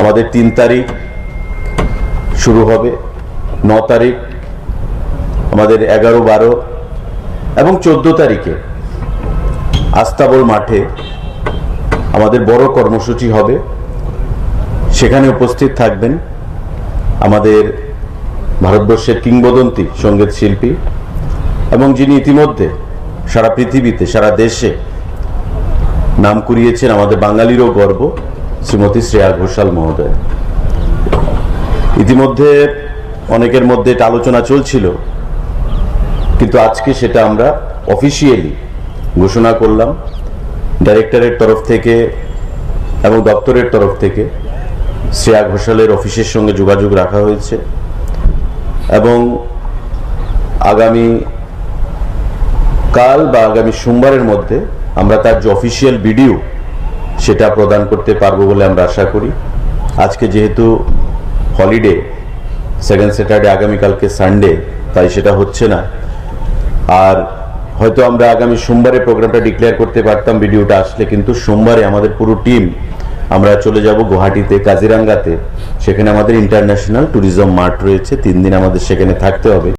আমাদের 3 তারিখ শুরু হবে, 9 তারিখ আমাদের 11, 12 এবং 14 তারিখে আস্তাবল মাঠে আমাদের বড় কর্মসূচি হবে। সেখানে উপস্থিত থাকবেন আমাদের ভারতবর্ষের কিংবদন্তি সঙ্গীত শিল্পী এবং যিনি ইতিমধ্যে সারা পৃথিবীতে, সারা দেশে নাম কুড়িয়েছেন, আমাদের বাঙালিরও গর্ব, শ্রীমতী শ্রেয়া ঘোষাল মহোদয়। ইতিমধ্যে অনেকের মধ্যে এটা আলোচনা চলছিল, কিন্তু আজকে সেটা আমরা অফিসিয়ালি ঘোষণা করলাম। ডাইরেক্টরের তরফ থেকে এবং দপ্তরের তরফ থেকে শ্রেয়া ঘোষালের অফিসের সঙ্গে যোগাযোগ রাখা হয়েছে এবং আগামী কাল বা আগামী সোমবারের মধ্যে আমরা তার যে অফিসিয়াল ভিডিও সেটা প্রদান করতে পারবো বলে আমরা আশা করি। আজকে যেহেতু হলিডে, সেকেন্ড স্যাটারডে, আগামীকালকে সানডে, তাই সেটা হচ্ছে না। আর হয়তো আমরা আগামী সোমবারে প্রোগ্রামটা ডিক্লেয়ার করতে পারতাম ভিডিওটা আসলে, কিন্তু সোমবারে আমাদের পুরো টিম আমরা চলে যাব গুয়াহাটিতে, কাজিরাঙ্গাতে। সেখানে আমাদের ইন্টারন্যাশনাল ট্যুরিজম মার্ট রয়েছে, 3 দিন আমাদের সেখানে থাকতে হবে।